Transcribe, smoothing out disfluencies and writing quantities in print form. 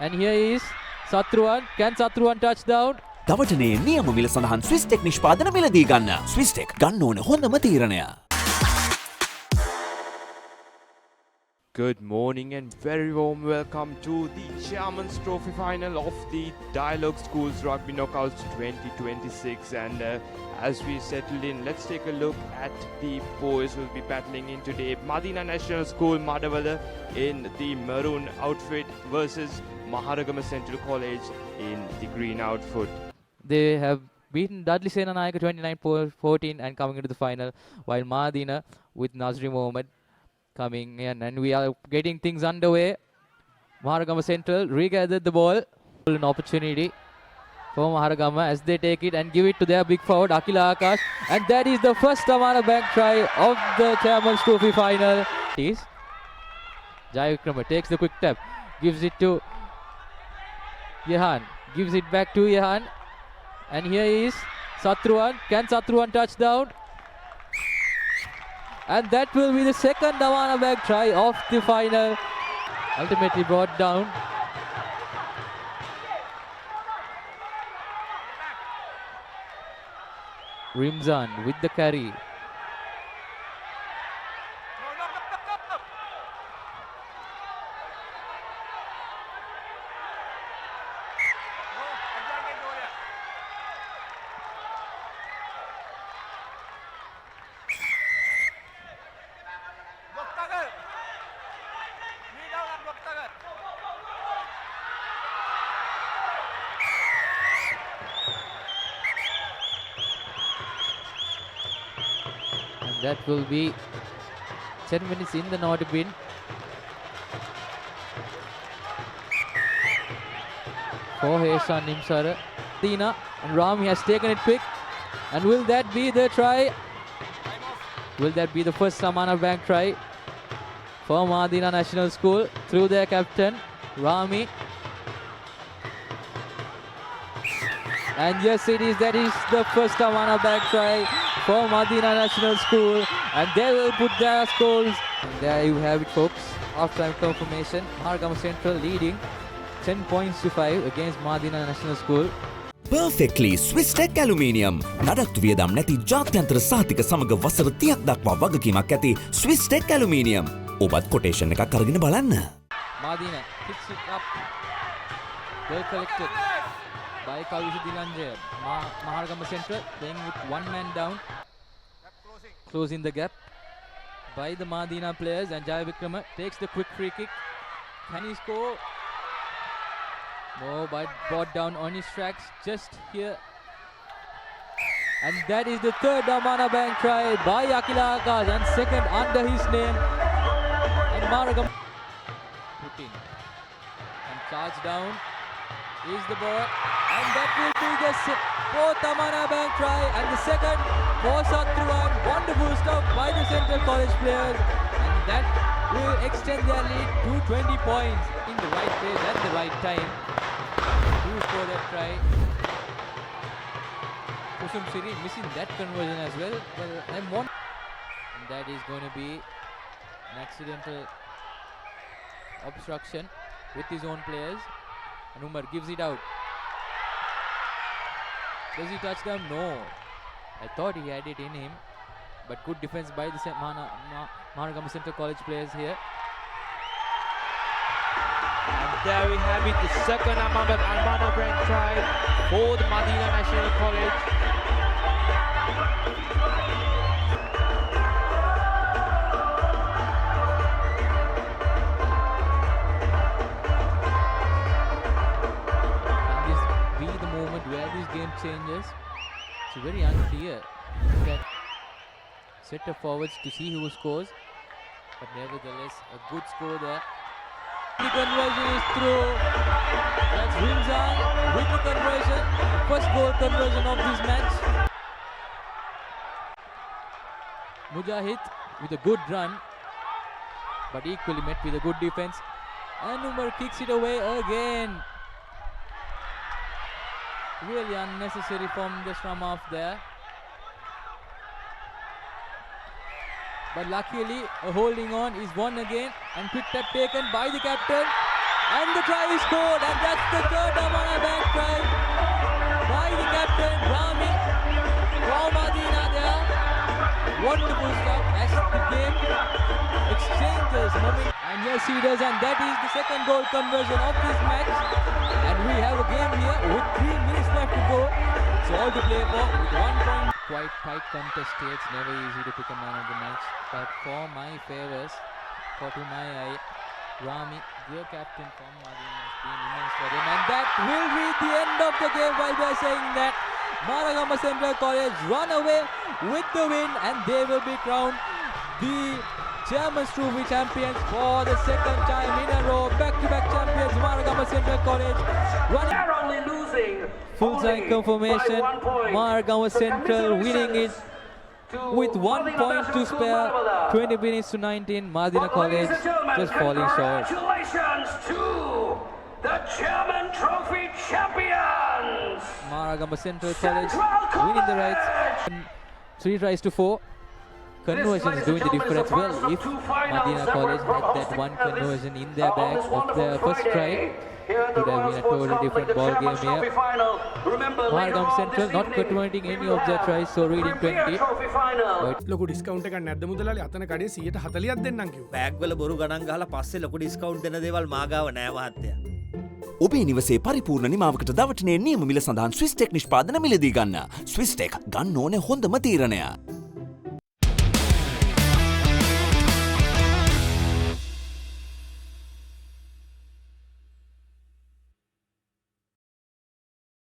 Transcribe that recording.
And here is Satruwan. Can Satruwan touch down? දවටනේ නියම මිල සඳහන් ස්විස්ටෙක් නිෂ්පාදන මිලදී ගන්න. ස්විස්ටෙක් ගන්න ඕන හොඳම තීරණය. Good morning and very warm welcome to the Chairman's Trophy final of the Dialogue Schools Rugby Knockouts 2026. And as we settled in, let's take a look at the boys who will be battling in today. Madina National School, Madawala in the maroon outfit versus Maharagama Central College in the green outfit. They have beaten Dudley Senanayaka 29-14 and coming into the final, while Madina with Nazri Mohammed coming in, and we are getting things underway. Maharagama Central regathered the ball. An opportunity for Maharagama as they take it and give it to their big forward Akila Akash, and that is the first Amana Bank try of the Chairman's Trophy final. Jai Vikrama takes the quick tap, gives it to Yehan, gives it back to Yehan, and here is Satruwan. Can Satruwan touch down? And that will be the second Amana Bank try of the final. Ultimately brought down. Rimzan with the carry. That will be 10 minutes in the naughty bin. For Heshan Nimsara. Tina and Rami has taken it quick. And will that be the try? Will that be the first Amana Bank try for Madina National School through their captain Rami? And yes, it is. That is the first Amana Bank try for Madina National School, and they will put their scores. And there you have it, folks. Half-time confirmation. Maharagama Central leading 10 points to 5 against Madina National School. Perfectly Swisstek aluminium නඩත්තු වියදම් නැති ජාත්‍යන්තර සහතික සමග වසර 30ක් දක්වා වගකීමක් ඇති ස්විස්ටෙක් ඇලුමිනියම්. ඔබත් කොටේෂන් එකක් අරගෙන බලන්න. Madina picks it up. Well collected by Kavisha Dilanjaya. Maharagama Central playing with one man down. Closing the gap by the Madina players, and Jai Vikrama takes the quick free kick. Can he score? No, but brought down on his tracks just here. And that is the third Amana Bank try by Akila Akash, and second under his name. And Maharagama put in and charge down is the ball, and that will be the fourth Amana Bank try and the second for Satruwan. Wonderful stuff by the Central College players, and that will extend their lead to 20 points in the right place at the right time to score that try. Kusum Siri missing that conversion as well. And that is going to be an accidental obstruction with his own players. And Umar gives it out. Does he touch down? No. I thought he had it in him. But good defense by the Maharagama Central College players here. And there we have it, the second Amana Bank try for the Madina National College. Where this game changes, it's very unclear. You can set up forwards to see who scores, but nevertheless a good score there. The conversion is through. That's Rimzan with the conversion, the first goal conversion of this match. Mujahid with a good run, but equally met with a good defense. And Umar kicks it away again. Really unnecessary from the scrum off there. But luckily, a holding on is won again, and quick tap taken by the captain. And the try is scored, and that's the third Damana Bank try by the captain Rami from Madina there. Wonderful stuff as the game exchanges moment. And yes, he does, and that is the second goal conversion of this match. And we have a game here with 3 minutes left to go. So all to play for with 1 point. Quite tight contest here. It's never easy to pick a man of the match. But for my favors, to my eye, Rami, dear captain from Madina, has been immense for him. And that will be the end of the game while we are saying that. Maragama Central College run away with the win, and they will be crowned the Chairman's Trophy champions for the second time in a row. Back-to-back champions, Maragama Central College. They're only losing. Full time confirmation. by 1 point. Maragama Central winning it with 1 Madina point to Basic spare. School Narmada. 20 minutes to 19. Madina But College ladies and gentlemen, just falling short. Congratulations to the Chairman Trophy champions. Maragama Central Central College winning the rights. College. 3 tries to 4. Conversion is doing the difference well. If Madina College had that one conversion in their bag of their first try, it would have been a totally different ball game here. Maragama Central not converting any of their tries, so reading 20. But ලොකු ඩිස්කවන්ට එක නැද්ද මුදලාලි අතන කඩේ 140ක් දෙන්නම් කිව්වා. බෑග්වල බොරු ගණන් ගහලා පස්සේ ලොකු ඩිස්කවුන්ට් දෙන දේවල් මාගාව නෑ මහත්තයා. ඔබේ නිවසේ පරිපූර්ණ නිමාවකට දවටනේ නියම මිල සඳහන් ස්විස් ටෙක් නිෂ්පාදන මිලදී ගන්න. ස්විස් ටෙක් ගන්න ඕනේ හොඳම තීරණය.